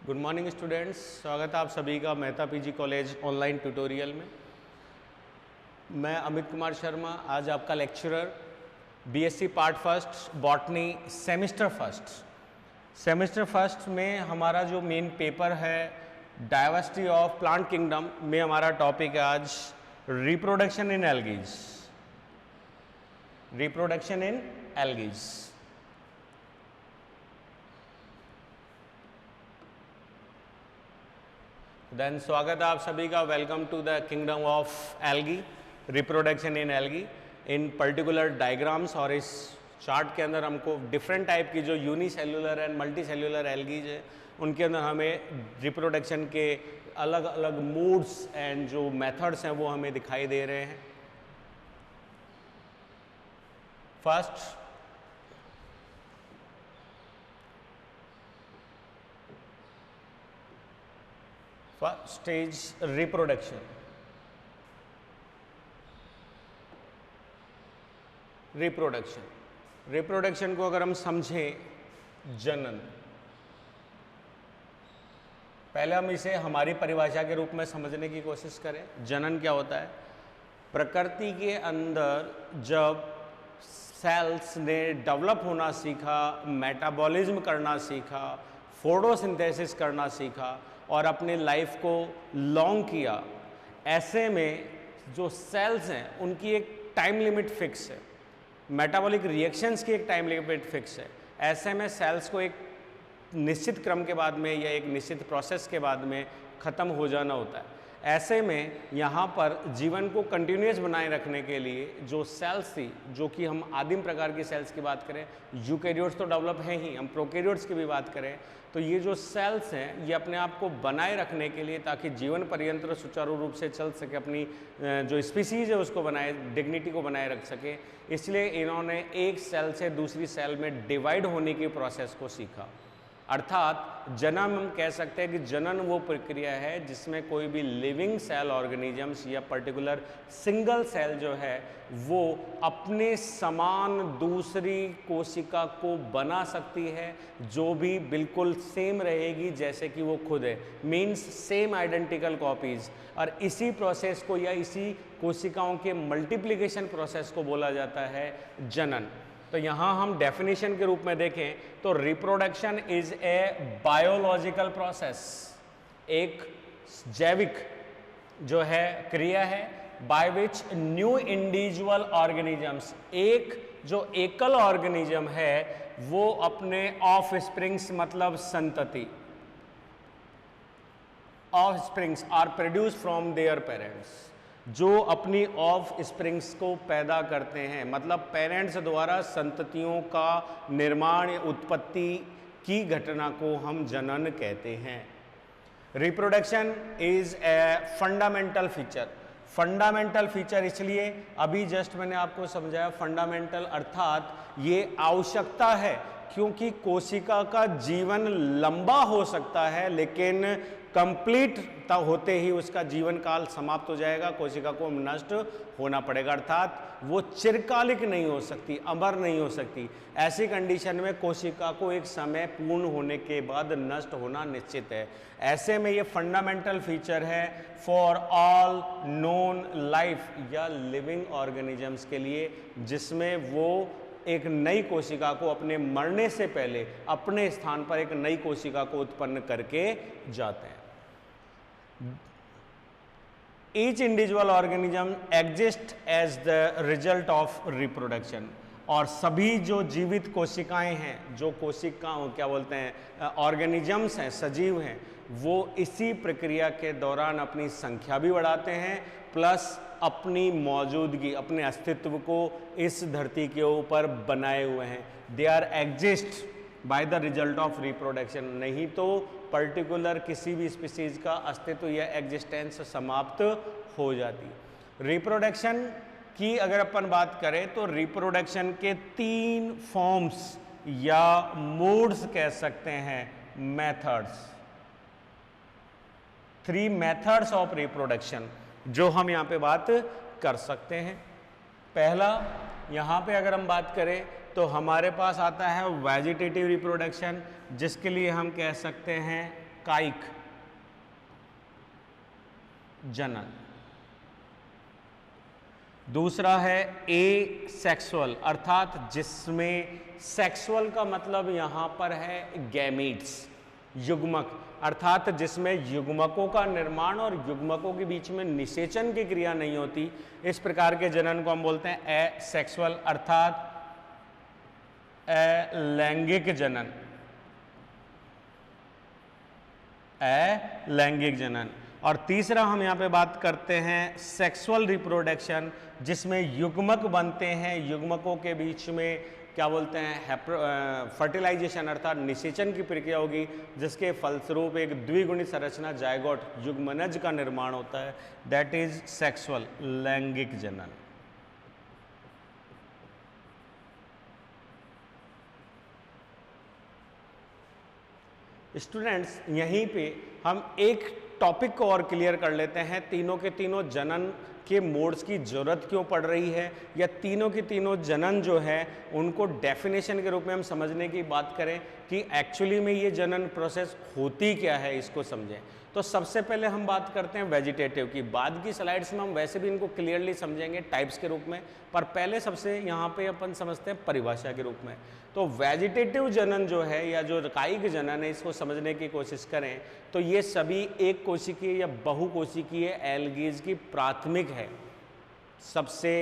Good morning students, स्वागत है आप सभी का Mehta PG college online tutorial में। मैं अमित कुमार शर्मा, आज आपका lecturer. BSc part first botany semester first में हमारा जो मेन पेपर है डाइवर्सिटी ऑफ प्लांट किंगडम में हमारा टॉपिक है आज रिप्रोडक्शन इन एल्गीज। देन स्वागत है आप सभी का, welcome to the kingdom of algae, reproduction in algae. In particular diagrams और इस चार्ट के अंदर हमको डिफरेंट टाइप की जो यूनिसेल्युलर एंड मल्टीसेल्युलर एल्गीज है उनके अंदर हमें रिप्रोडक्शन के अलग अलग मूड्स एंड जो मेथड्स हैं वो हमें दिखाई दे रहे हैं। फर्स्ट स्टेज रिप्रोडक्शन को अगर हम समझें, जनन, पहले हम इसे हमारी परिभाषा के रूप में समझने की कोशिश करें। जनन क्या होता है? प्रकृति के अंदर जब सेल्स ने डेवलप होना सीखा, मेटाबॉलिज्म करना सीखा, फोटोसिंथेसिस करना सीखा और अपने लाइफ को लॉन्ग किया, ऐसे में जो सेल्स हैं उनकी एक टाइम लिमिट फिक्स है, मेटाबॉलिक रिएक्शंस की एक टाइम लिमिट फिक्स है। ऐसे में सेल्स को एक निश्चित क्रम के बाद में या एक निश्चित प्रोसेस के बाद में ख़त्म हो जाना होता है। ऐसे में यहाँ पर जीवन को कंटिन्यूस बनाए रखने के लिए जो सेल्स थी, जो कि हम आदिम प्रकार की सेल्स की बात करें, यूकैरियोट्स तो डेवलप हैं ही, हम प्रोकैरियोट्स की भी बात करें तो ये जो सेल्स हैं ये अपने आप को बनाए रखने के लिए, ताकि जीवन पर्यंत सुचारू रूप से चल सके, अपनी जो स्पीसीज है उसको बनाए, डिग्निटी को बनाए रख सके, इसलिए इन्होंने एक सेल से दूसरी सेल में डिवाइड होने की प्रोसेस को सीखा। अर्थात जनन हम कह सकते हैं कि जनन वो प्रक्रिया है जिसमें कोई भी लिविंग सेल ऑर्गेनिजम्स या पर्टिकुलर सिंगल सेल जो है वो अपने समान दूसरी कोशिका को बना सकती है, जो भी बिल्कुल सेम रहेगी जैसे कि वो खुद है, मीन्स सेम आइडेंटिकल कॉपीज। और इसी प्रोसेस को या इसी कोशिकाओं के मल्टीप्लिकेशन प्रोसेस को बोला जाता है जनन। तो यहाँ हम डेफिनेशन के रूप में देखें तो reproduction is a biological process, एक जैविक जो है क्रिया है, by which new individual organisms, एक जो एकल ऑर्गेनिज्म है वो अपने ऑफ स्प्रिंग्स मतलब संतति, offsprings are produce from their parents, जो अपनी ऑफ स्प्रिंग्स को पैदा करते हैं, मतलब पेरेंट्स द्वारा संततियों का निर्माण, उत्पत्ति की घटना को हम जनन कहते हैं। Reproduction is a fundamental feature इसलिए अभी जस्ट मैंने आपको समझाया, फंडामेंटल अर्थात ये आवश्यकता है, क्योंकि कोशिका का जीवन लंबा हो सकता है लेकिन कंप्लीट होते ही उसका जीवन काल समाप्त हो जाएगा, कोशिका को नष्ट होना पड़ेगा, अर्थात वो चिरकालिक नहीं हो सकती, अमर नहीं हो सकती। ऐसी कंडीशन में कोशिका को एक समय पूर्ण होने के बाद नष्ट होना निश्चित है। ऐसे में ये फंडामेंटल फीचर है फॉर ऑल नोन लाइफ या लिविंग ऑर्गेनिजम्स के लिए, जिसमें वो एक नई कोशिका को अपने मरने से पहले अपने स्थान पर एक नई कोशिका को उत्पन्न करके जाते हैं। Each individual organism exists as the result of reproduction, और सभी जो जीवित कोशिकाएं हैं, जो कोशिकाओं क्या बोलते हैं ऑर्गेनिजम्स हैं, सजीव हैं, वो इसी प्रक्रिया के दौरान अपनी संख्या भी बढ़ाते हैं, प्लस अपनी मौजूदगी, अपने अस्तित्व को इस धरती के ऊपर बनाए हुए हैं। They are exist by the result of reproduction, नहीं तो पर्टिकुलर किसी भी स्पीसीज का अस्तित्व या एग्जिस्टेंस समाप्त हो जाती। रिप्रोडक्शन की अगर अपन बात करें तो रिप्रोडक्शन के 3 फॉर्म्स या मोड्स कह सकते हैं, मेथड्स, 3 मेथड्स ऑफ रिप्रोडक्शन जो हम यहाँ पे बात कर सकते हैं। पहला, यहाँ पे अगर हम बात करें तो हमारे पास आता है वेजिटेटिव रिप्रोडक्शन, जिसके लिए हम कह सकते हैं कायिक जनन। दूसरा है ए सेक्सुअल, अर्थात जिसमें सेक्सुअल का मतलब यहां पर है गैमीट्स, युग्मक, अर्थात जिसमें युग्मकों का निर्माण और युग्मकों के बीच में निषेचन की क्रिया नहीं होती, इस प्रकार के जनन को हम बोलते हैं ए सेक्सुअल, अर्थात अलैंगिक जनन, अलैंगिक जनन। और तीसरा हम यहाँ पे बात करते हैं सेक्सुअल रिप्रोडक्शन, जिसमें युग्मक बनते हैं, युग्मकों के बीच में क्या बोलते हैं फर्टिलाइजेशन अर्थात निषेचन की प्रक्रिया होगी, जिसके फलस्वरूप एक द्विगुणित संरचना जायगोट युग्मनज का निर्माण होता है, दैट इज सेक्सुअल, लैंगिक जनन। स्टूडेंट्स, यहीं पे हम एक टॉपिक को और क्लियर कर लेते हैं, तीनों के तीनों जनन के मोड्स की ज़रूरत क्यों पड़ रही है, या तीनों के तीनों जनन जो है उनको डेफिनेशन के रूप में हम समझने की बात करें कि एक्चुअली में ये जनन प्रोसेस होती क्या है, इसको समझें। तो सबसे पहले हम बात करते हैं वेजिटेटिव की। बाद की स्लाइड्स में हम वैसे भी इनको क्लियरली समझेंगे टाइप्स के रूप में, पर पहले सबसे यहाँ पे अपन समझते हैं परिभाषा के रूप में। तो वेजिटेटिव जनन जो है या जो कायिक जनन है, इसको समझने की कोशिश करें तो ये सभी एक कोशिकीय या बहुकोशिकीय एल्गीज की प्राथमिक है, सबसे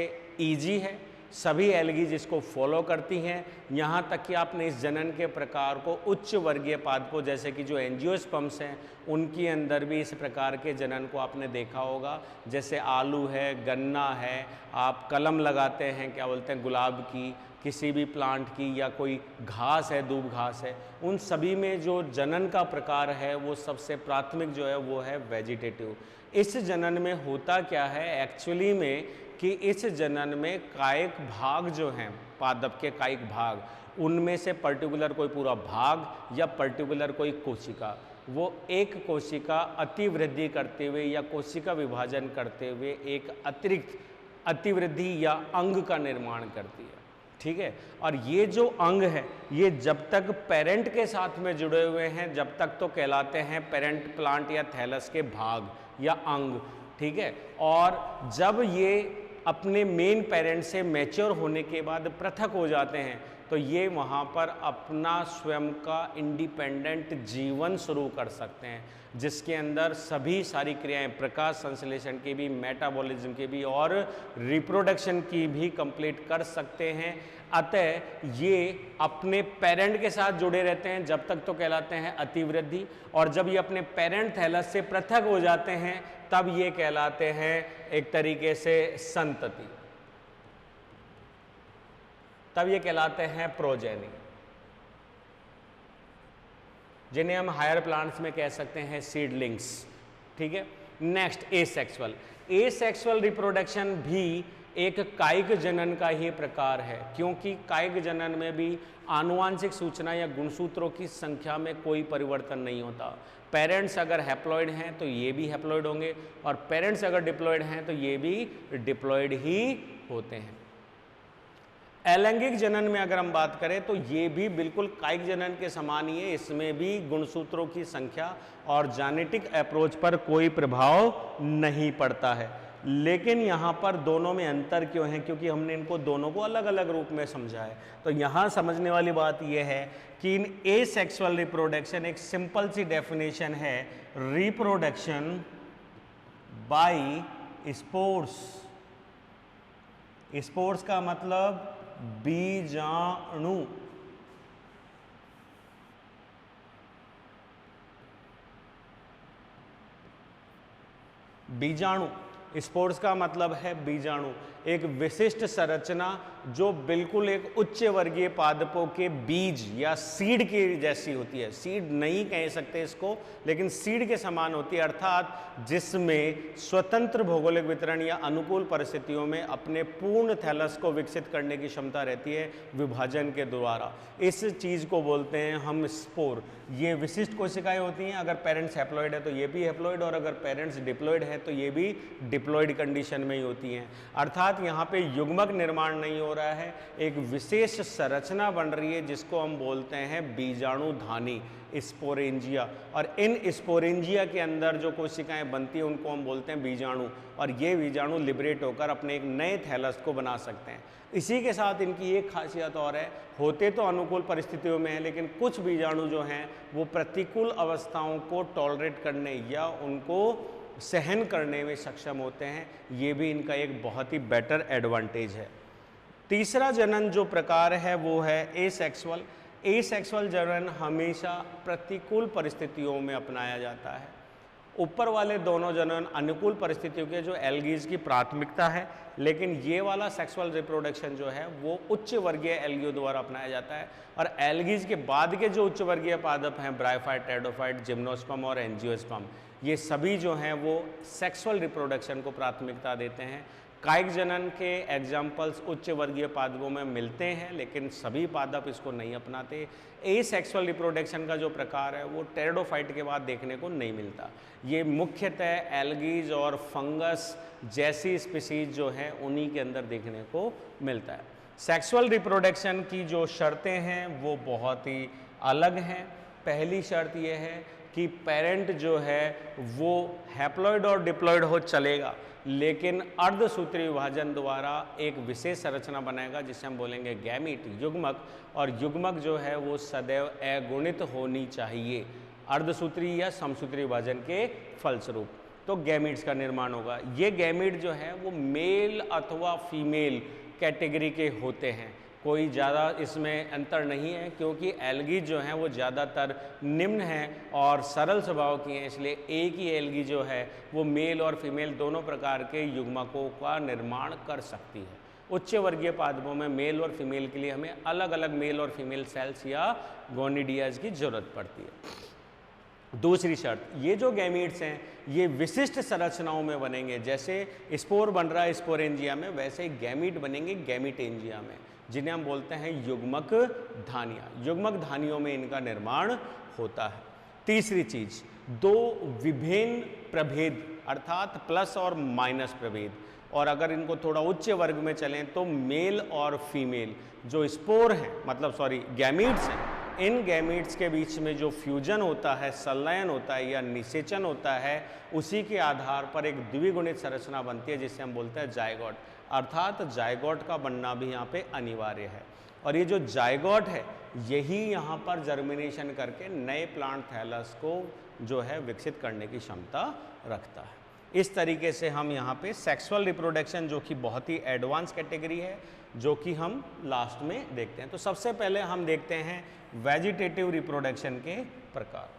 ईजी है, सभी एल्गीज इसको फॉलो करती हैं। यहाँ तक कि आपने इस जनन के प्रकार को उच्च वर्गीय पादपों जैसे कि जो एंजियोस्पर्म्स हैं उनके अंदर भी इस प्रकार के जनन को आपने देखा होगा, जैसे आलू है, गन्ना है, आप कलम लगाते हैं क्या बोलते हैं गुलाब की, किसी भी प्लांट की, या कोई घास है, दूब घास है, उन सभी में जो जनन का प्रकार है वो सबसे प्राथमिक जो है वो है वेजिटेटिव। इस जनन में होता क्या है एक्चुअली में कि इस जनन में कायिक भाग जो हैं, पादप के कायिक भाग, उनमें से पर्टिकुलर कोई पूरा भाग या पर्टिकुलर कोई कोशिका, वो एक कोशिका अतिवृद्धि करते हुए या कोशिका विभाजन करते हुए एक अतिरिक्त अतिवृद्धि या अंग का निर्माण करती है, ठीक है। और ये जो अंग है ये जब तक पेरेंट के साथ में जुड़े हुए हैं जब तक तो कहलाते हैं पेरेंट प्लांट या थैलस के भाग या अंग, ठीक है। और जब ये अपने मेन पेरेंट से मैच्योर होने के बाद पृथक हो जाते हैं तो ये वहाँ पर अपना स्वयं का इंडिपेंडेंट जीवन शुरू कर सकते हैं, जिसके अंदर सभी सारी क्रियाएं प्रकाश संश्लेषण की भी, मेटाबॉलिज्म की भी और रिप्रोडक्शन की भी कंप्लीट कर सकते हैं। अतः ये अपने पेरेंट के साथ जुड़े रहते हैं जब तक तो कहलाते हैं अतिवृद्धि, और जब ये अपने पेरेंट थैलस से पृथक हो जाते हैं तब ये कहलाते हैं एक तरीके से संतति, तब ये कहलाते हैं प्रोजेनी, जिन्हें हम हायर प्लांट्स में कह सकते हैं सीडलिंग्स, ठीक है। Next asexual. एसेक्सुअल रिप्रोडक्शन भी एक कायिक जनन का ही प्रकार है, क्योंकि कायिक जनन में भी आनुवांशिक सूचना या गुणसूत्रों की संख्या में कोई परिवर्तन नहीं होता। पेरेंट्स अगर हैप्लॉइड हैं तो ये भी हैप्लॉइड होंगे, और पेरेंट्स अगर डिप्लॉइड हैं तो ये भी डिप्लॉइड ही होते हैं। अलैंगिक जनन में अगर हम बात करें तो ये भी बिल्कुल कायिक जनन के समान ही है, इसमें भी गुणसूत्रों की संख्या और जेनेटिक अप्रोच पर कोई प्रभाव नहीं पड़ता है। लेकिन यहाँ पर दोनों में अंतर क्यों है, क्योंकि हमने इनको दोनों को अलग अलग रूप में समझा है। तो यहाँ समझने वाली बात यह है कि इन एसेक्सुअल रिप्रोडक्शन एक सिंपल सी डेफिनेशन है, रिप्रोडक्शन बाय स्पोर्स। स्पोर्स का मतलब बीजाणु, बीजाणु, स्पोर्स का मतलब है बीजाणु, एक विशिष्ट संरचना जो बिल्कुल एक उच्च वर्गीय पादपों के बीज या सीड की जैसी होती है। सीड नहीं कह सकते इसको, लेकिन सीड के समान होती है, अर्थात जिसमें स्वतंत्र भौगोलिक वितरण या अनुकूल परिस्थितियों में अपने पूर्ण थैलस को विकसित करने की क्षमता रहती है विभाजन के द्वारा। इस चीज़ को बोलते हैं हम स्पोर। ये विशिष्ट कोशिकाएं होती हैं, अगर पेरेंट्स हैप्लॉइड है तो ये भी हैप्लॉइड, और अगर पेरेंट्स डिप्लॉइड है तो ये भी डिप्लॉइड कंडीशन में ही होती हैं। अर्थात अर्थात यहाँ पे युग्मक निर्माण नहीं हो रहा है, एक विशेष संरचना बन रही है जिसको हम बोलते हैं बीजाणुधानी, स्पोरेंजिया। और इन स्पोरेंजिया के अंदर जो कोशिकाएं बनती हैं उनको हम बोलते हैं बीजाणु, और ये बीजाणु लिबरेट होकर अपने एक नए थैलस को बना सकते हैं। इसी के साथ इनकी एक खासियत और है, होते तो अनुकूल परिस्थितियों में है, लेकिन कुछ बीजाणु जो हैं वो प्रतिकूल अवस्थाओं को टॉलरेट करने या उनको सहन करने में सक्षम होते हैं। ये भी इनका एक बहुत ही बेटर एडवांटेज है। तीसरा जनन जो प्रकार है वो है एसेक्सुअल। एसेक्सुअल जनन हमेशा प्रतिकूल परिस्थितियों में अपनाया जाता है। ऊपर वाले दोनों जनन अनुकूल परिस्थितियों के जो एल्गीज की प्राथमिकता है, लेकिन ये वाला सेक्सुअल रिप्रोडक्शन जो है वो उच्च वर्गीय एल्गियों द्वारा अपनाया जाता है। और एल्गीज के बाद के जो उच्च वर्गीय पादप हैं, ब्रायोफाइट, टेरिडोफाइट, जिम्नोस्पर्म और एंजियोस्पर्म, ये सभी जो हैं वो सेक्सुअल रिप्रोडक्शन को प्राथमिकता देते हैं। कायिक जनन के एग्जाम्पल्स उच्च वर्गीय पादपों में मिलते हैं, लेकिन सभी पादप इसको नहीं अपनाते। एसेक्सुअल रिप्रोडक्शन का जो प्रकार है वो टेरिडोफाइट के बाद देखने को नहीं मिलता। ये मुख्यतः एल्गीज और फंगस जैसी स्पीसीज जो हैं उन्हीं के अंदर देखने को मिलता है। सेक्सुअल रिप्रोडक्शन की जो शर्तें हैं वो बहुत ही अलग हैं। पहली शर्त ये है कि पेरेंट जो है वो हैप्लॉइड और डिप्लॉइड हो चलेगा, लेकिन अर्धसूत्री विभाजन द्वारा एक विशेष संरचना बनाएगा जिसे हम बोलेंगे गैमीट, युग्मक। और युग्मक जो है वो सदैव अगुणित होनी चाहिए अर्धसूत्री या समसूत्री विभाजन के फलस्वरूप, तो गैमीट्स का निर्माण होगा। ये गैमीट जो है वो मेल अथवा फीमेल कैटेगरी के होते हैं, कोई ज़्यादा इसमें अंतर नहीं है, क्योंकि एल्गी जो हैं वो ज़्यादातर निम्न हैं और सरल स्वभाव की हैं, इसलिए एक ही एल्गी जो है वो मेल और फीमेल दोनों प्रकार के युग्मकों का निर्माण कर सकती है। उच्च वर्गीय पादपों में मेल और फीमेल के लिए हमें अलग अलग मेल और फीमेल सेल्स या गोनिडियाज की जरूरत पड़ती है। दूसरी शर्त, ये जो गैमीट्स हैं ये विशिष्ट संरचनाओं में बनेंगे। जैसे स्पोर बन रहा है स्पोरेंजिया में, वैसे ही गैमीट बनेंगे गैमीटेंजिया में, जिन्हें हम बोलते हैं युग्मक धानियाँ। युग्मक धानियों में इनका निर्माण होता है। तीसरी चीज, दो विभिन्न प्रभेद अर्थात प्लस और माइनस प्रभेद, और अगर इनको थोड़ा उच्च वर्ग में चलें तो मेल और फीमेल जो स्पोर हैं, मतलब गैमीट्स हैं, इन गैमीट्स के बीच में जो फ्यूजन होता है, संलयन होता है या निषेचन होता है, उसी के आधार पर एक द्विगुणित संरचना बनती है जिसे हम बोलते हैं जायगोट। अर्थात जायगोट का बनना भी यहाँ पे अनिवार्य है। और ये जो जायगोट है यही यहाँ पर जर्मिनेशन करके नए प्लांट थैलस को जो है विकसित करने की क्षमता रखता है। इस तरीके से हम यहाँ पे सेक्सुअल रिप्रोडक्शन, जो कि बहुत ही एडवांस कैटेगरी है, जो कि हम लास्ट में देखते हैं। तो सबसे पहले हम देखते हैं वेजिटेटिव रिप्रोडक्शन के प्रकार।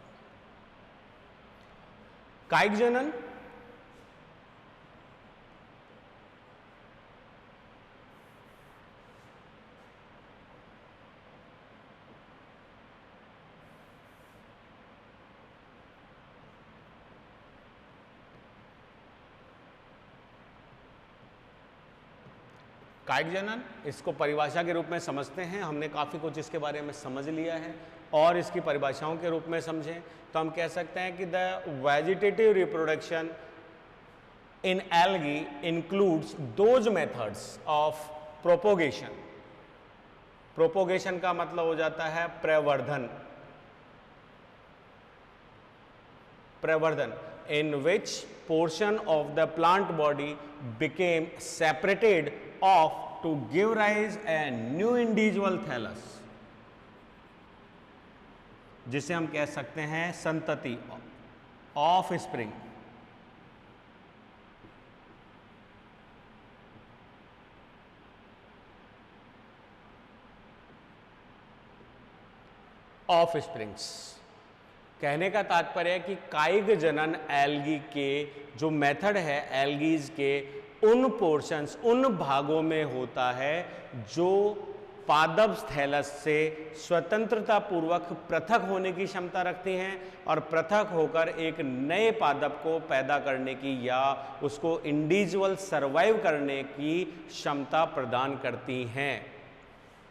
कायिक जनन, कायिक जनन, इसको परिभाषा के रूप में समझते हैं। हमने काफ़ी कुछ इसके बारे में समझ लिया है और इसकी परिभाषाओं के रूप में समझें तो हम कह सकते हैं कि the vegetative reproduction in algae includes those methods of propagation. Propagation का मतलब हो जाता है प्रवर्धन, in which portion of the plant body became separated off to give rise a new individual thallus, जिसे हम कह सकते हैं संतति, ऑफ स्प्रिंग। ऑफ स्प्रिंग्स कहने का तात्पर्य है कि कायिक जनन एल्गी के जो मेथड है एल्गीज के उन पोर्शंस, उन भागों में होता है जो पादप थैलस से स्वतंत्रता पूर्वक पृथक होने की क्षमता रखती हैं और पृथक होकर एक नए पादप को पैदा करने की या उसको इंडिविजुअल सर्वाइव करने की क्षमता प्रदान करती हैं।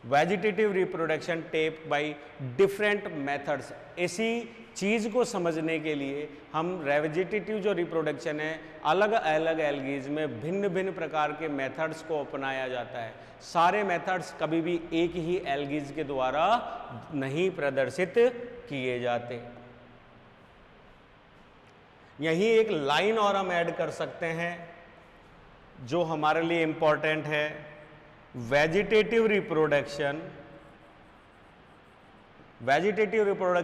Vegetative reproduction take by different methods. इसी चीज़ को समझने के लिए हम वेजिटेटिव जो रिप्रोडक्शन है अलग अलग एल्गीज में भिन्न भिन्न प्रकार के मेथड्स को अपनाया जाता है। सारे मेथड्स कभी भी एक ही एल्गीज के द्वारा नहीं प्रदर्शित किए जाते। यही एक लाइन और हम ऐड कर सकते हैं जो हमारे लिए इंपॉर्टेंट है। वेजिटेटिव रिप्रोडक्शन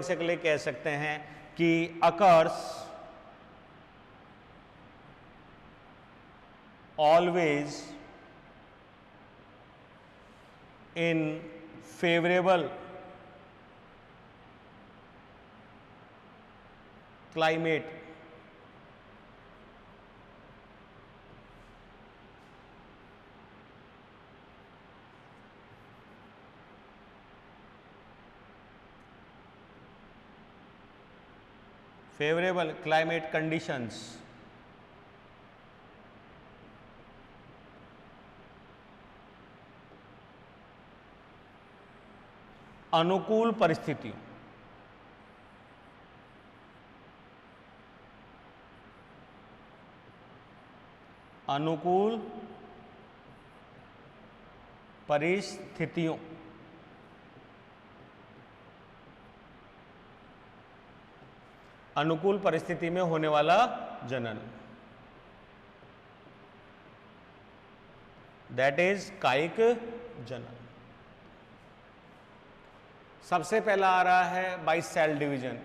के लिए कह सकते हैं कि occurs always in favourable climate favorable climate conditions। अनुकूल परिस्थितियों अनुकूल परिस्थिति में होने वाला जनन, दैट इज कायिक जनन। सबसे पहला आ रहा है बाय सेल डिवीजन।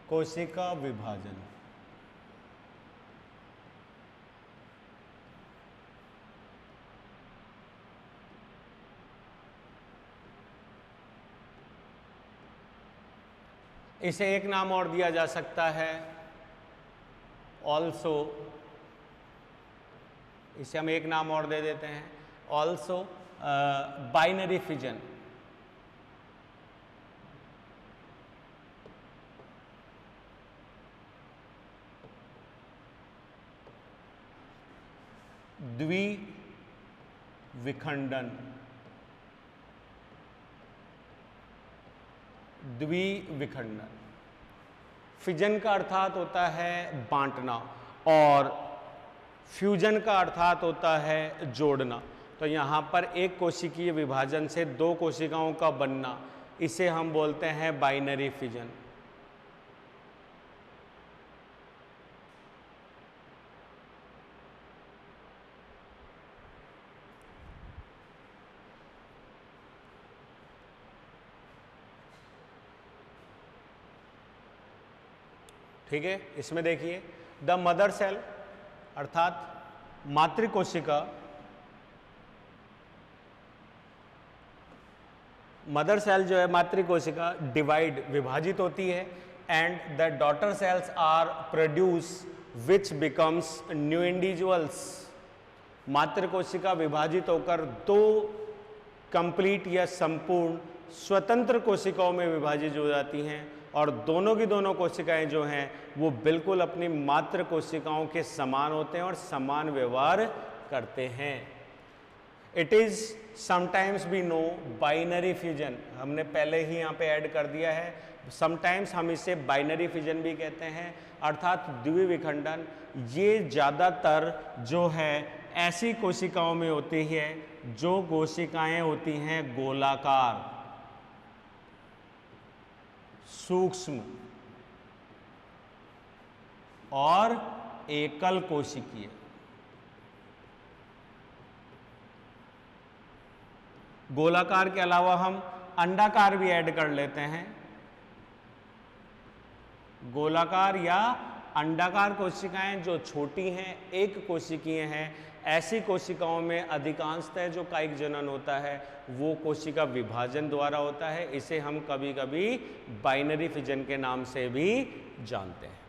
कोशिका विभाजन। इसे एक नाम और दिया जा सकता है ऑल्सो, इसे हम एक नाम और दे देते हैं ऑल्सो बाइनरी फिजन। द्विविखंडन। द्विविखंडन फिजन का अर्थात होता है बांटना और फ्यूजन का अर्थात होता है जोड़ना। तो यहाँ पर एक कोशिकीय विभाजन से दो कोशिकाओं का बनना, इसे हम बोलते हैं बाइनरी फिजन। ठीक है, इसमें देखिए द मदर सेल अर्थात मातृकोशिका, मदर सेल जो है मातृकोशिका डिवाइड विभाजित होती है and the daughter cells are produce which becomes new individuals. मातृकोशिका विभाजित होकर दो कंप्लीट या संपूर्ण स्वतंत्र कोशिकाओं में विभाजित हो जाती हैं और दोनों की दोनों कोशिकाएं जो हैं वो बिल्कुल अपनी मातृ कोशिकाओं के समान होते हैं और समान व्यवहार करते हैं। It is sometimes be no binary fusion, हमने पहले ही यहाँ पे ऐड कर दिया है। समटाइम्स हम इसे बाइनरी फ्यूजन भी कहते हैं अर्थात द्विविखंडन। ये ज़्यादातर जो है ऐसी कोशिकाओं में होती है जो कोशिकाएं होती हैं गोलाकार, सूक्ष्म और एकल कोशिकीय। गोलाकार के अलावा हम अंडाकार भी ऐड कर लेते हैं। गोलाकार या अंडाकार कोशिकाएं जो छोटी हैं, एक कोशिकीय हैं, ऐसी कोशिकाओं में अधिकांशतः जो कायिक जनन होता है वो कोशिका विभाजन द्वारा होता है। इसे हम कभी कभी बाइनरी फिजन के नाम से भी जानते हैं।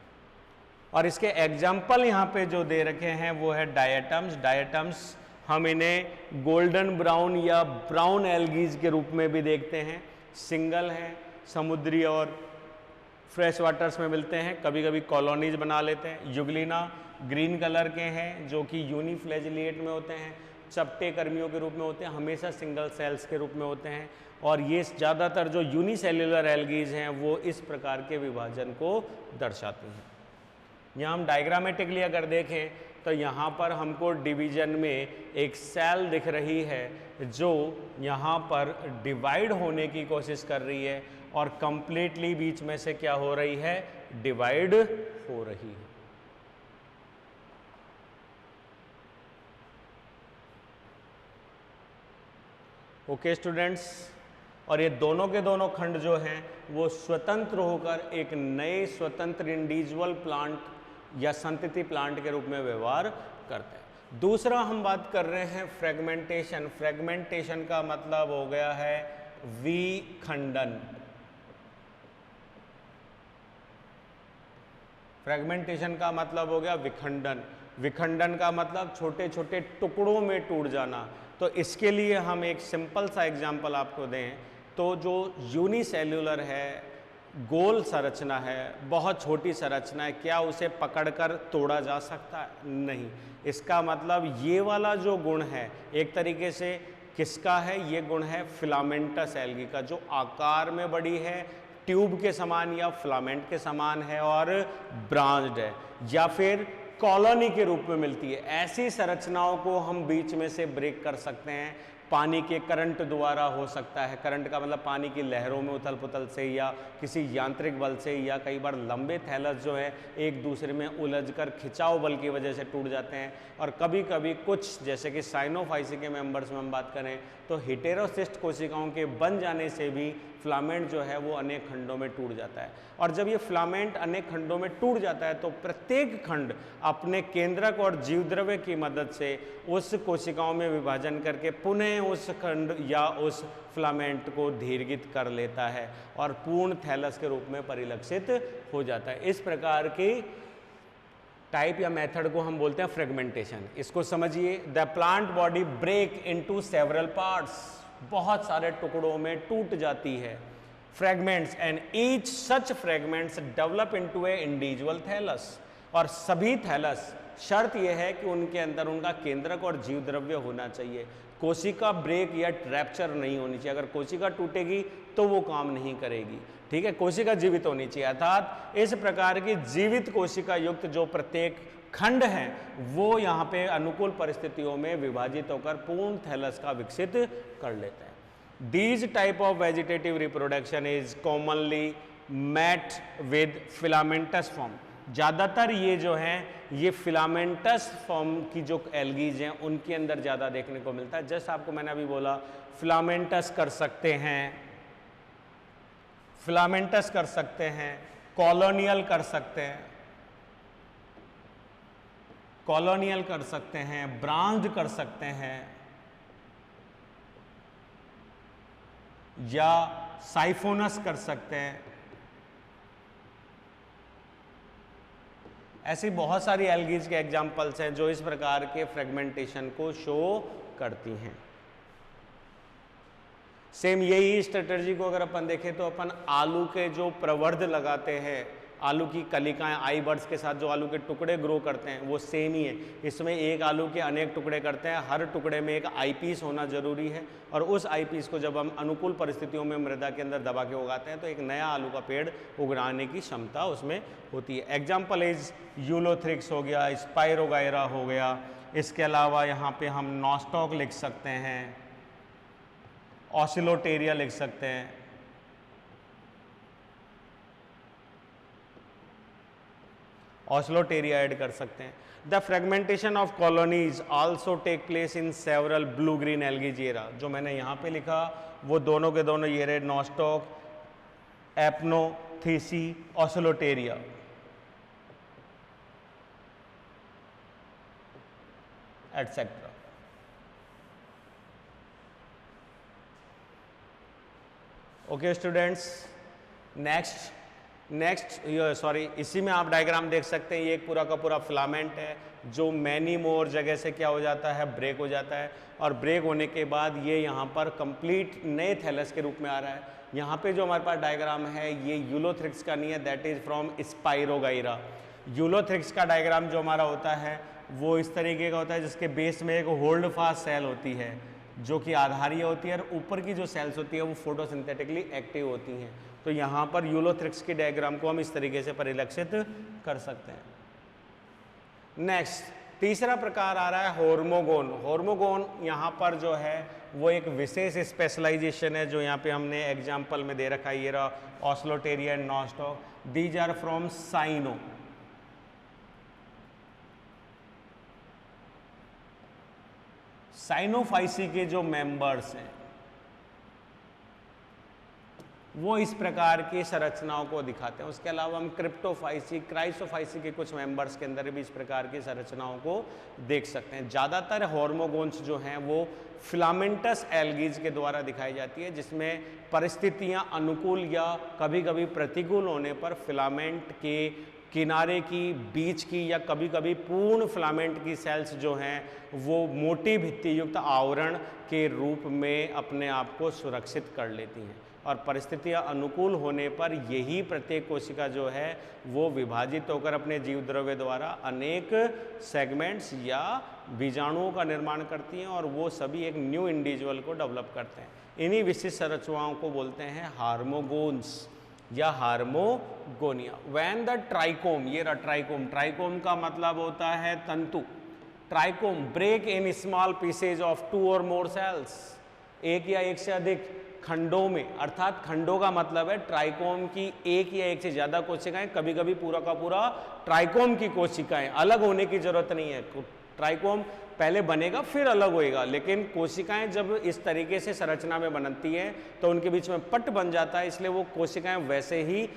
और इसके एग्जाम्पल यहाँ पे जो दे रखे हैं वो है डायटम्स। डायटम्स हम इन्हें गोल्डन ब्राउन या ब्राउन एल्गीज के रूप में भी देखते हैं। सिंगल हैं, समुद्री और फ्रेश वाटर्स में मिलते हैं, कभी कभी कॉलोनीज बना लेते हैं। युगलिना ग्रीन कलर के हैं जो कि यूनिफ्लैजिलिएट में होते हैं, चपटे कर्मियों के रूप में होते हैं, हमेशा सिंगल सेल्स के रूप में होते हैं। और ये ज़्यादातर जो यूनिसेल्युलर एल्गीज हैं वो इस प्रकार के विभाजन को दर्शाती हैं। यहाँ हम डायग्रामेटिकली अगर देखें तो यहाँ पर हमको डिवीजन में एक सेल दिख रही है जो यहाँ पर डिवाइड होने की कोशिश कर रही है और कंप्लीटली बीच में से क्या हो रही है, डिवाइड हो रही है। ओके स्टूडेंट्स, और ये दोनों के दोनों खंड जो हैं वो स्वतंत्र होकर एक नए स्वतंत्र इंडिविजुअल प्लांट या संतति प्लांट के रूप में व्यवहार करते हैं। दूसरा हम बात कर रहे हैं फ्रेगमेंटेशन। फ्रेगमेंटेशन का मतलब हो गया है विखंडन। फ्रेगमेंटेशन का मतलब हो गया विखंडन। विखंडन का मतलब छोटे छोटे टुकड़ों में टूट जाना। तो इसके लिए हम एक सिंपल सा एग्जांपल आपको दें तो जो यूनिसेल्युलर है, गोल संरचना है, बहुत छोटी संरचना है, क्या उसे पकड़कर तोड़ा जा सकता है? नहीं। इसका मतलब ये वाला जो गुण है एक तरीके से किसका है? ये गुण है फिलामेंटस एल्गी का, जो आकार में बड़ी है, ट्यूब के समान या फिलामेंट के समान है और ब्रांच्ड है, या फिर कॉलोनी के रूप में मिलती है। ऐसी संरचनाओं को हम बीच में से ब्रेक कर सकते हैं। पानी के करंट द्वारा हो सकता है। करंट का मतलब पानी की लहरों में उथल पुथल से या किसी यांत्रिक बल से, या कई बार लंबे थैलस जो है एक दूसरे में उलझकर खिंचाव बल की वजह से टूट जाते हैं। और कभी कभी कुछ जैसे कि साइनोफाइसी के मेंबर्स में हम बात करें तो हेटेरोसिस्ट कोशिकाओं के बन जाने से भी फिलामेंट जो है वो अनेक खंडों में टूट जाता है। और जब ये फिलामेंट अनेक खंडों में टूट जाता है तो प्रत्येक खंड अपने केंद्रक और जीवद्रव्य की मदद से उस कोशिकाओं में विभाजन करके पुनः उस खंड या उस फिलामेंट को दीर्घित कर लेता है और पूर्ण थैलस के रूप में परिलक्षित हो जाता है। इस प्रकार की टाइप या मेथड को हम बोलते हैं फ्रेगमेंटेशन। इसको समझिए, the plant body break into several parts, बहुत सारे टुकड़ों में टूट जाती है। Fragments and each such fragments develop into a individual thallus, और सभी थैलस, शर्त यह है कि उनके अंदर उनका केंद्रक और जीवद्रव्य होना चाहिए। कोशिका ब्रेक या रैप्चर नहीं होनी चाहिए। अगर कोशिका टूटेगी तो वो काम नहीं करेगी, ठीक है। कोशिका जीवित होनी चाहिए, अर्थात इस प्रकार की जीवित कोशिका युक्त जो प्रत्येक खंड हैं वो यहाँ पे अनुकूल परिस्थितियों में विभाजित होकर पूर्ण थैलस का विकसित कर लेते हैं। These type of vegetative reproduction is commonly met with filamentous form. ज़्यादातर ये जो हैं ये फिलामेंटस फॉर्म की जो एल्गीज हैं उनके अंदर ज़्यादा देखने को मिलता है। जैसे आपको मैंने अभी बोला, फिलामेंटस कर सकते हैं, फिलामेंटस कर सकते हैं, कॉलोनियल कर सकते हैं, कॉलोनियल कर सकते हैं, ब्रांच्ड कर सकते हैं, या साइफोनस कर सकते हैं। ऐसी बहुत सारी एल्गीज के एग्जाम्पल्स हैं जो इस प्रकार के फ्रेगमेंटेशन को शो करती हैं। सेम यही स्ट्रेटजी को अगर अपन देखें तो अपन आलू के जो प्रवर्ध लगाते हैं, आलू की कलिकाएं, आई बर्ड्स के साथ जो आलू के टुकड़े ग्रो करते हैं वो सेम ही है। इसमें एक आलू के अनेक टुकड़े करते हैं, हर टुकड़े में एक आई पीस होना जरूरी है, और उस आई पीस को जब हम अनुकूल परिस्थितियों में मृदा के अंदर दबा के उगाते हैं तो एक नया आलू का पेड़ उगाने की क्षमता उसमें होती है। एग्जाम्पल इज यूलोथ्रिक्स हो गया, स्पाइरोगायरा हो गया। इसके अलावा यहाँ पे हम नॉस्टॉक लिख सकते हैं, ऑसिलोटेरिया लिख सकते हैं, ऑस्लोटेरिया ऐड कर सकते हैं। The fragmentation of colonies also take place in several blue green एल्गीजेरा। जो मैंने यहाँ पे लिखा वो दोनों के दोनों ये रहे, नॉस्टॉक, एपनोथीसी, Oscillatoria. Etcetera. Okay students, next next sorry, इसी में आप डायग्राम देख सकते हैं, ये एक पूरा का पूरा फिलामेंट है जो मैनी मोर जगह से क्या हो जाता है, ब्रेक हो जाता है, और ब्रेक होने के बाद ये यहाँ पर कंप्लीट नए थैलस के रूप में आ रहा है। यहाँ पे जो हमारे पास डायग्राम है ये यूलोथ्रिक्स का नहीं है, that is from spirogyra. Ulothrix का डायग्राम जो हमारा होता है वो इस तरीके का होता है जिसके बेस में एक होल्ड फास्ट सेल होती है जो कि आधारीय होती है, और ऊपर की जो सेल्स होती है वो फोटोसिंथेटिकली एक्टिव होती हैं। तो यहाँ पर यूलोथ्रिक्स के डायग्राम को हम इस तरीके से परिलक्षित कर सकते हैं। नेक्स्ट तीसरा प्रकार आ रहा है होर्मोगोन। होर्मोगोन यहाँ पर जो है वो एक विशेष स्पेशलाइजेशन है जो यहाँ पे हमने एग्जाम्पल में दे रखा है, ये रहा Oscillatoria and Nostoc, these are from cyano. साइनोफाइसी के जो मेंबर्स हैं वो इस प्रकार की संरचनाओं को दिखाते हैं। उसके अलावा हम क्रिप्टोफाइसी, क्राइसोफाइसी के कुछ मेंबर्स के अंदर भी इस प्रकार की संरचनाओं को देख सकते हैं। ज़्यादातर होर्मोगोन्स जो हैं वो फिलामेंटस एल्गीज के द्वारा दिखाई जाती है, जिसमें परिस्थितियां अनुकूल या कभी कभी प्रतिकूल होने पर फिलामेंट के किनारे की, बीच की या कभी कभी पूर्ण फिलामेंट की सेल्स जो हैं वो मोटी भित्ति युक्त आवरण के रूप में अपने आप को सुरक्षित कर लेती हैं, और परिस्थितियां अनुकूल होने पर यही प्रत्येक कोशिका जो है वो विभाजित होकर अपने जीव द्रव्य द्वारा अनेक सेगमेंट्स या बीजाणुओं का निर्माण करती हैं, और वो सभी एक न्यू इंडिविजुअल को डेवलप करते हैं। इन्हीं विशिष्ट संरचनाओं को बोलते हैं हार्मोगोन्स या हार्मोगोनिया। व्हेन द ट्राइकोम, ये रहा ट्राइकोम, ट्राइकोम का मतलब होता है तंतु। Trichome break in small pieces of 2 और मोर सेल्स, एक या एक से अधिक खंडों में, अर्थात खंडों का मतलब है ट्राइकोम की एक या एक से ज्यादा कोशिकाएं, कभी कभी पूरा का पूरा ट्राइकोम की कोशिकाएं। अलग होने की जरूरत नहीं है, ट्राइकोम पहले बनेगा फिर अलग होएगा, लेकिन कोशिकाएं जब इस तरीके से संरचना में बनती हैं तो उनके बीच में पट बन जाता है, इसलिए वो कोशिकाएं वैसे ही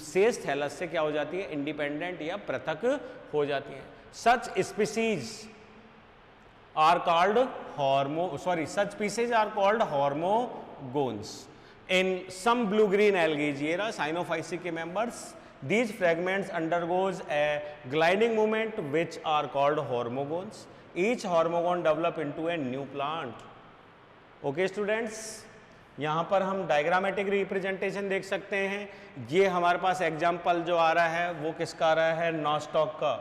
शेष थैलस से क्या हो जाती है, इंडिपेंडेंट या पृथक हो जाती हैं। Such species are called such species are called hormogones. In some blue-green algae, ये रहा साइनोफाइसी के members, these fragments undergoes a gliding movement which are called hormogones. Each hormogone develop into a new plant. Okay students, यहाँ पर हम diagrammatic representation देख सकते हैं। ये हमारे पास एग्जाम्पल जो आ रहा है वो किसका आ रहा है, नॉस्टॉक का।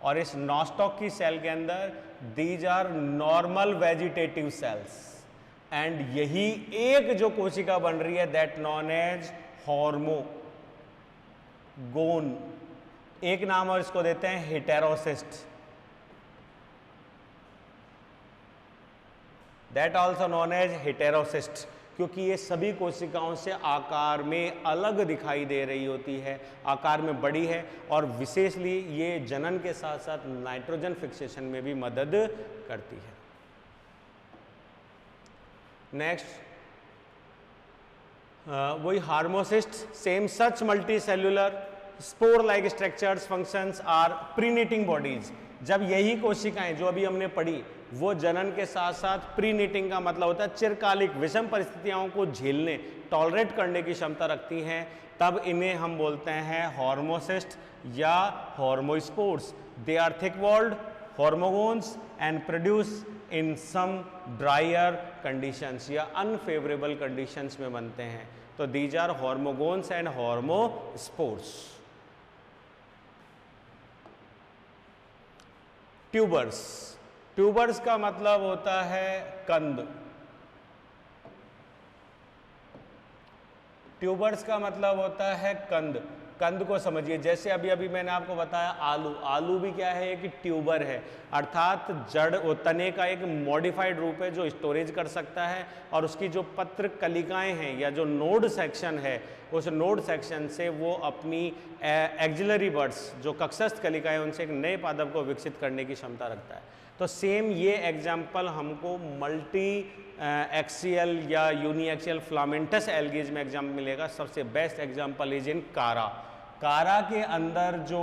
और इस नॉस्टॉक की सेल के अंदर these are normal vegetative cells, and यही एक जो कोशिका बन रही है दैट नॉन एज होर्मोगोन। एक नाम और इसको देते हैं heterocyst, that also known as heterocyst, क्योंकि ये सभी कोशिकाओं से आकार में अलग दिखाई दे रही होती है, आकार में बड़ी है, और विशेषली ये जनन के साथ साथ नाइट्रोजन फिक्सेशन में भी मदद करती है। नेक्स्ट वही hormocyst, same such multicellular spore like structures functions are perennating bodies. जब यही कोशिकाएं जो अभी हमने पढ़ी वो जनन के साथ साथ प्रीनीटिंग का मतलब होता है चिरकालिक विषम परिस्थितियों को झेलने, टॉलरेट करने की क्षमता रखती हैं, तब इन्हें हम बोलते हैं हार्मोसिस्ट या hormospores. They are thick walled hormogones and produce in some drier conditions या अनफेवरेबल कंडीशंस में बनते हैं। तो these are hormogones and hormospores. Tubers, tubers का मतलब होता है कंद। ट्यूबर्स का मतलब होता है कंद। कंद को समझिए, जैसे अभी अभी मैंने आपको बताया आलू, आलू भी क्या है कि ट्यूबर है, अर्थात जड़ तने का एक मॉडिफाइड रूप है जो स्टोरेज कर सकता है, और उसकी जो पत्र कलिकाएं हैं या जो नोड सेक्शन है उस नोड सेक्शन से वो अपनी एक्सिलरी बर्ड्स जो कक्षस्थ कलिकाएं उनसे एक नए पादप को विकसित करने की क्षमता रखता है। तो सेम ये एग्जाम्पल हमको मल्टी एक्सियल या यूनी एक्सियल फिलामेंटस एल्गीज में एग्जाम्पल मिलेगा। सबसे बेस्ट एग्जाम्पल इज इन कारा। कारा के अंदर जो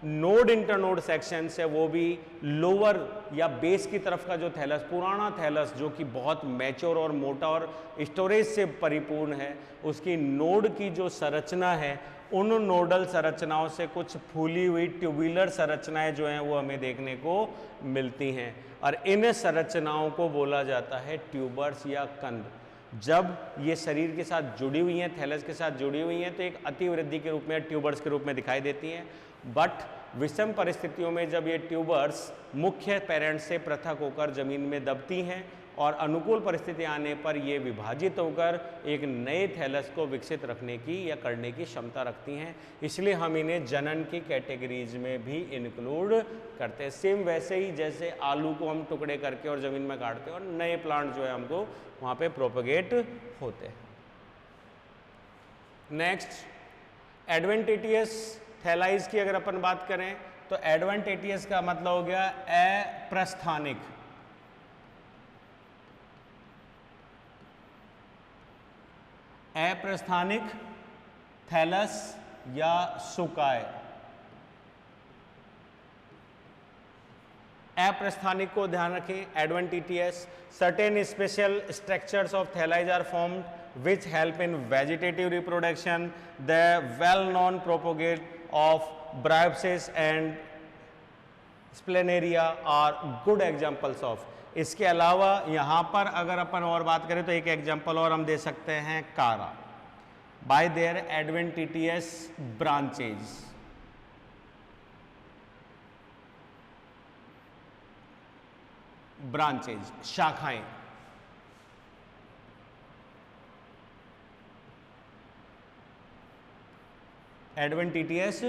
नोड इंटरनोड सेक्शंस है वो भी लोअर या बेस की तरफ का जो थैलस, पुराना थैलस जो कि बहुत मैच्योर और मोटा और स्टोरेज से परिपूर्ण है, उसकी नोड की जो संरचना है उन नोडल संरचनाओं से कुछ फूली हुई ट्यूबुलर संरचनाएं जो हैं वो हमें देखने को मिलती हैं और इन संरचनाओं को बोला जाता है ट्यूबर्स या कंद। जब ये शरीर के साथ जुड़ी हुई हैं, थैलस के साथ जुड़ी हुई हैं, तो एक अतिवृद्धि के रूप में, ट्यूबर्स के रूप में दिखाई देती हैं। बट विषम परिस्थितियों में जब ये ट्यूबर्स मुख्य पेरेंट से पृथक होकर जमीन में दबती हैं और अनुकूल परिस्थिति आने पर ये विभाजित होकर एक नए थैलस को विकसित रखने की या करने की क्षमता रखती हैं, इसलिए हम इन्हें जनन की कैटेगरीज में भी इंक्लूड करते हैं। सेम वैसे ही जैसे आलू को हम टुकड़े करके और ज़मीन में काटते हैं और नए प्लांट जो है हमको वहाँ पे प्रोपगेट होते हैं। नेक्स्ट एडवेंटिटियस थैलाइज की अगर अपन बात करें तो एडवेंटिटियस का मतलब हो गया अप्रस्थानिक। अप्रस्थानिक थैलस या सुकाय। अप्रस्थानिक को ध्यान रखें, adventitious. Certain special structures of thalli are formed which help in vegetative reproduction. The well known propagate of Bryopsis and स्प्लेनेरिया आर गुड एग्जाम्पल्स ऑफ। इसके अलावा यहाँ पर अगर अपन और बात करें तो एक एग्जाम्पल और हम दे सकते हैं कारा, bye there adventitious branches. Branches शाखाएं, एडवेंटिटियस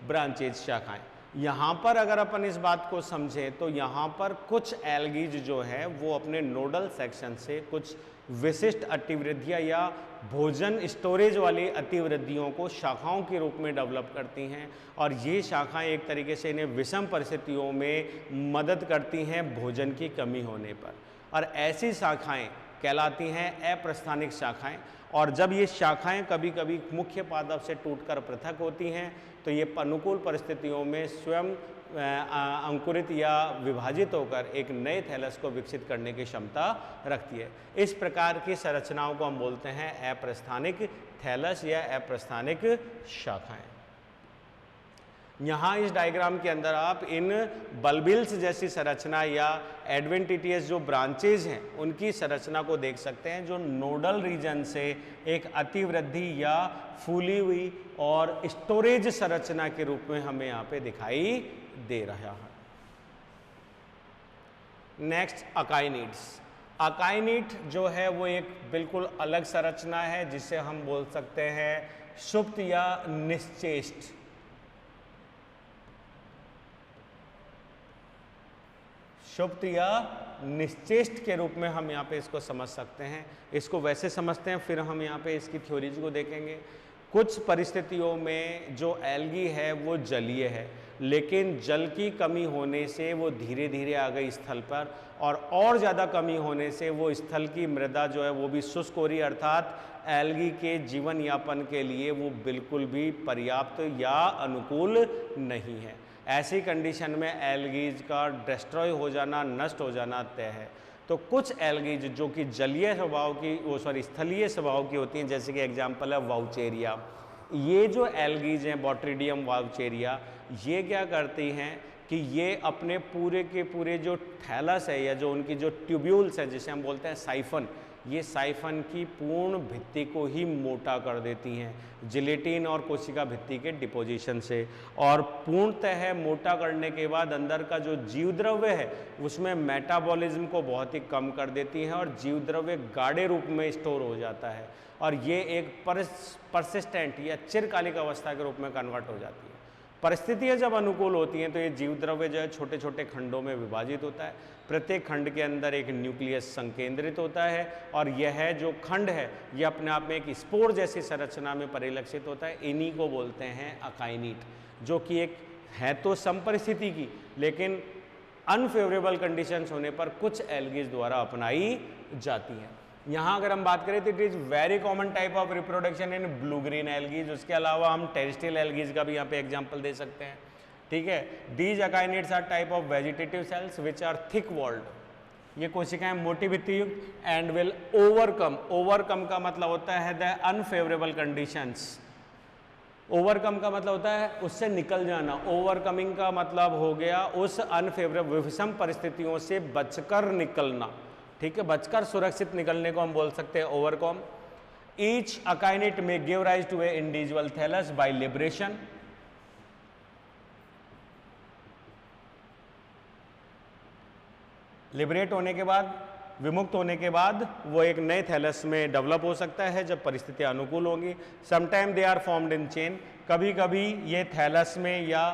ब्रांचेज शाखाएं। यहाँ पर अगर अपन इस बात को समझें तो यहाँ पर कुछ एल्गीज जो है वो अपने नोडल सेक्शन से कुछ विशिष्ट अतिवृद्धियाँ या भोजन स्टोरेज वाली अतिवृद्धियों को शाखाओं के रूप में डेवलप करती हैं और ये शाखाएं एक तरीके से इन्हें विषम परिस्थितियों में मदद करती हैं भोजन की कमी होने पर, और ऐसी शाखाएं कहलाती हैं अप्रस्थानिक शाखाएं। और जब ये शाखाएं कभी कभी मुख्य पादप से टूटकर पृथक होती हैं तो ये अनुकूल परिस्थितियों में स्वयं अंकुरित या विभाजित होकर एक नए थैलस को विकसित करने की क्षमता रखती है। इस प्रकार की संरचनाओं को हम बोलते हैं अप्रस्थानिक थैलस या अप्रस्थानिक शाखाएं। यहाँ इस डायग्राम के अंदर आप इन बल्बिल्स जैसी संरचना या एडवेंटिटियस जो ब्रांचेज हैं उनकी संरचना को देख सकते हैं, जो नोडल रीजन से एक अतिवृद्धि या फूली हुई और स्टोरेज संरचना के रूप में हमें यहाँ पे दिखाई दे रहा है। नेक्स्ट अकाइनिड्स। अकाइनिड जो है वो एक बिल्कुल अलग संरचना है जिसे हम बोल सकते हैं सुप्त या निश्चेष्ट। सुप्त या निश्चेष्ट के रूप में हम यहाँ पे इसको समझ सकते हैं। इसको वैसे समझते हैं, फिर हम यहाँ पे इसकी थ्योरीज को देखेंगे। कुछ परिस्थितियों में जो एल्गी है वो जलीय है, लेकिन जल की कमी होने से वो धीरे धीरे आ गई स्थल पर, और ज़्यादा कमी होने से वो स्थल की मृदा जो है वो भी शुष्क हो रही, अर्थात एल्गी के जीवन यापन के लिए वो बिल्कुल भी पर्याप्त या अनुकूल नहीं है। ऐसी कंडीशन में एल्गीज का डिस्ट्रॉय हो जाना, नष्ट हो जाना तय है। तो कुछ एल्गीज जो कि जलीय स्वभाव की स्थलीय स्वभाव की होती हैं, जैसे कि एग्जांपल है वाउचेरिया। ये जो एल्गीज हैं बॉट्रिडियम वाउचेरिया, ये क्या करती हैं कि ये अपने पूरे के पूरे जो थैलस है या जो उनकी जो ट्यूब्यूल्स है जिसे हम बोलते हैं साइफन, ये साइफन की पूर्ण भित्ति को ही मोटा कर देती हैं जिलेटिन और कोशिका भित्ति के डिपोजिशन से, और पूर्णतः मोटा करने के बाद अंदर का जो जीव द्रव्य है उसमें मेटाबॉलिज्म को बहुत ही कम कर देती हैं और जीव द्रव्य गाढ़े रूप में स्टोर हो जाता है और ये एक परसिस्टेंट या चिरकालिक अवस्था के रूप में कन्वर्ट हो जाती है। परिस्थितियाँ जब अनुकूल होती हैं तो ये जीव द्रव्य जो है छोटे छोटे खंडों में विभाजित होता है। प्रत्येक खंड के अंदर एक न्यूक्लियस संकेंद्रित होता है और यह जो खंड है ये अपने आप में एक स्पोर जैसी संरचना में परिलक्षित होता है। इन्हीं को बोलते हैं अकाइनीट, जो कि एक है तो समपरिस्थिति की, लेकिन अनफेवरेबल कंडीशंस होने पर कुछ एल्गीज द्वारा अपनाई जाती हैं। यहाँ अगर हम बात करें तो it is very common type of reproduction in blue green algae. उसके अलावा हम टेरेस्ट्रियल एल्गीज का भी यहाँ पे एग्जांपल दे सकते हैं, ठीक है। These akinetes are type of vegetative cells which are thick walled. ये कोशिकाएं मोटी भित्ति युक्त एंड विल ओवरकम, ओवरकम का मतलब होता है द अनफेवरेबल कंडीशंस। ओवरकम का मतलब होता है उससे निकल जाना, ओवरकमिंग का मतलब हो गया उस अनफेवरेबल विषम परिस्थितियों से बचकर निकलना, ठीक है, बचकर सुरक्षित निकलने को हम बोल सकते हैं overcome. Each akinete may give rise to a individual thallus by liberation. Liberate होने के बाद, विमुक्त होने के बाद वो एक नए थैलस में डेवलप हो सकता है जब परिस्थितियां अनुकूल होंगी। Sometime they are formed in chain, कभी कभी ये थैलस में या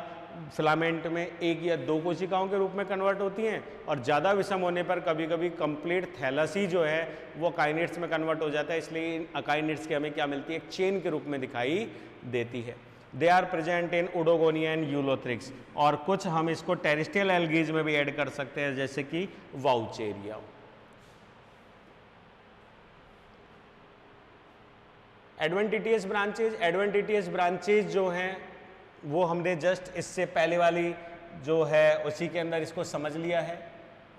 फिलामेंट में एक या दो कोशिकाओं के रूप में कन्वर्ट होती हैं, और ज़्यादा विषम होने पर कभी कभी कंप्लीट थैलस ही जो है वो अकाइनेट्स में कन्वर्ट हो जाता है। इसलिए इन अकाइनेट्स की हमें क्या मिलती है, एक चेन के रूप में दिखाई देती है। They are present in Oedogonium and Ulothrix, और कुछ हम इसको टेरेस्ट्रियल एल्गीज में भी ऐड कर सकते हैं जैसे कि Vaucheria. Adventitious branches, adventitious branches जो हैं वो हमने जस्ट इससे पहले वाली जो है उसी के अंदर इसको समझ लिया है।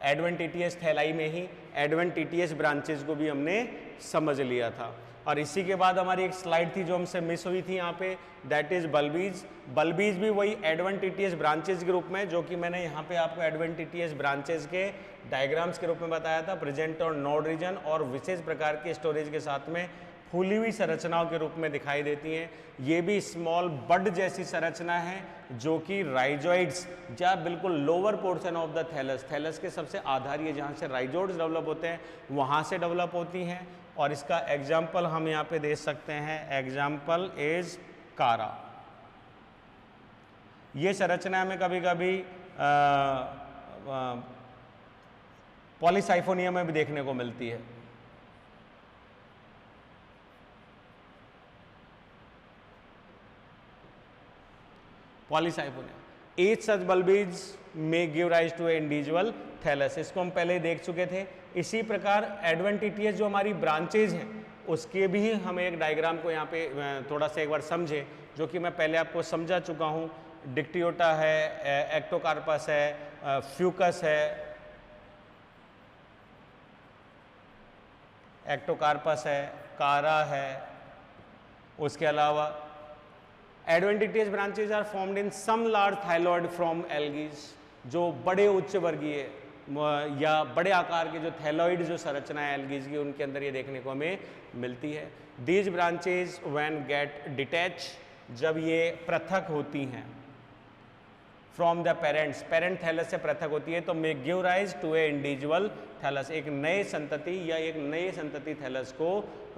एडवेंटिटियस थैलाई में ही एडवेंटिटियस ब्रांचेज को भी हमने समझ लिया था। और इसी के बाद हमारी एक स्लाइड थी जो हमसे मिस हुई थी यहाँ पे, दैट इज बल्बीज। बल्बीज भी वही एडवेंटिटियस ब्रांचेज के रूप में, जो कि मैंने यहाँ पे आपको एडवेंटिटियस ब्रांचेज के डायग्राम्स के रूप में बताया था, प्रेजेंट और नोड रीजन और विशेष प्रकार के स्टोरेज के साथ में फूली हुई संरचनाओं के रूप में दिखाई देती हैं। ये भी स्मॉल बड जैसी संरचना है जो कि राइजोइड्स या बिल्कुल lower portion of the thallus, thallus के सबसे आधारीय जहाँ से राइजोइड्स डेवलप होते हैं वहाँ से डेवलप होती हैं। और इसका एग्जाम्पल हम यहाँ पे दे सकते हैं, एग्जाम्पल इज कारा। ये संरचना हमें कभी कभी पॉलीसाइफोनिया में भी देखने को मिलती है। Polysiphonia, each such bulbils may give rise to a individual thallus, इसको हम पहले देख चुके थे। इसी प्रकार एडवेंटिटियस जो हमारी ब्रांचेज हैं उसके भी हम एक डायग्राम को यहाँ पे थोड़ा सा एक बार समझें, जो कि मैं पहले आपको समझा चुका हूँ। डिक्टियोटा है, एक्टोकार्पस है, फ्यूकस है, एक्टोकार्पस है, कारा है। उसके अलावा adventitious branches are formed in some large thalloid from algae, जो बड़े उच्च वर्गीय या बड़े आकार के जो थैलॉइड जो संरचना है एल्गीज की, उनके अंदर ये देखने को हमें मिलती है। These branches when get detach, जब ये पृथक होती हैं from the parents, parent thallus से पृथक होती है, तो may give rise to a individual thallus, एक नए संतति या एक नए संतति थैलस को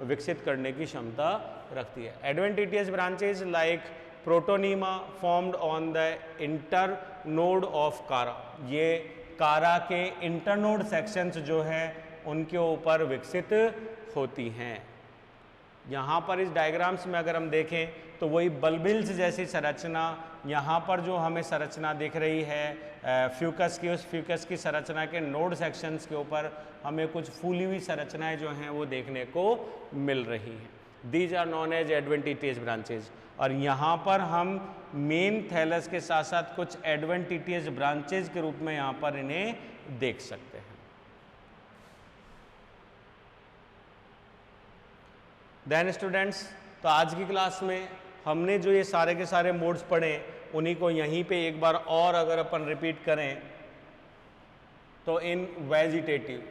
विकसित करने की क्षमता रखती है। Adventitious branches like protonema formed on the internode of कारा, ये कारा के इंटरनोड सेक्शंस जो है उनके ऊपर विकसित होती हैं। यहाँ पर इस डायग्राम्स में अगर हम देखें तो वही बल्बिल्स जैसी संरचना यहाँ पर जो हमें संरचना दिख रही है फ्यूकस की, उस फ्यूकस की संरचना के नोड सेक्शंस के ऊपर हमें कुछ फूली हुई संरचनाएं जो हैं वो देखने को मिल रही हैं। These are known as adventitious branches. और यहाँ पर हम मेन थैलस के साथ साथ कुछ एडवेंटिटियस ब्रांचेज के रूप में यहाँ पर इन्हें देख सकते हैं। देन स्टूडेंट्स, तो आज की क्लास में हमने जो ये सारे के सारे मोड्स पढ़े उन्हीं को यहीं पे एक बार और अगर अपन रिपीट करें तो इन वेजिटेटिव,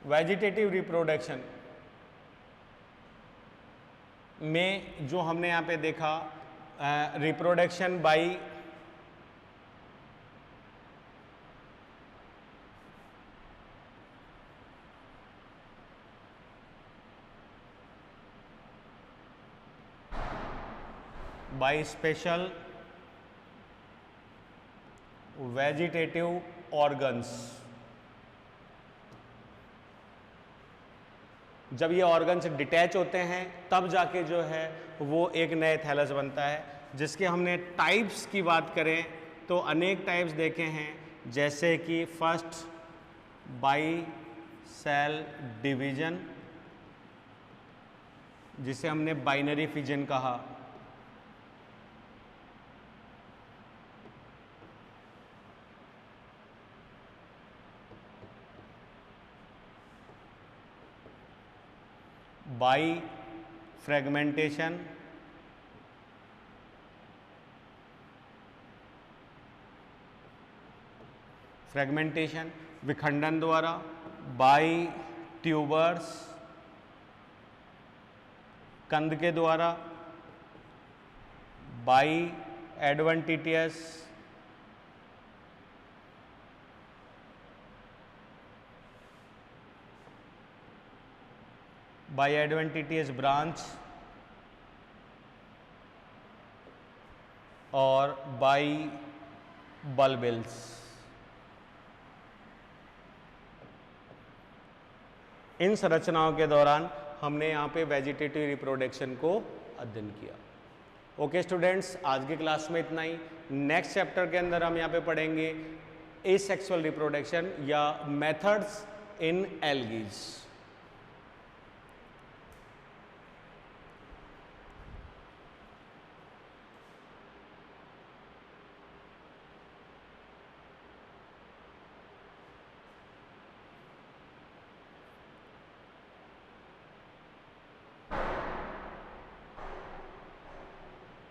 वेजिटेटिव रिप्रोडक्शन में जो हमने यहाँ पे देखा reproduction by special vegetative organs, जब ये ऑर्गन से डिटैच होते हैं तब जाके जो है वो एक नए थैलस बनता है, जिसके हमने टाइप्स की बात करें तो अनेक टाइप्स देखे हैं, जैसे कि फर्स्ट बाई सेल डिवीजन, जिसे हमने बाइनरी फिजन कहा। बाई फ्रेगमेंटेशन, फ्रेगमेंटेशन विखंडन द्वारा। बाई ट्यूबर्स, कंद के द्वारा। By adventitious, by adventitious branch और बाई बल्बिल्स। इन संरचनाओं के दौरान हमने यहाँ पे वेजिटेटिव रिप्रोडक्शन को अध्ययन किया। ओके स्टूडेंट्स, आज की क्लास में इतना ही। नेक्स्ट चैप्टर के अंदर हम यहाँ पे पढ़ेंगे एसेक्सुअल रिप्रोडक्शन या मेथड्स इन एल्गीज।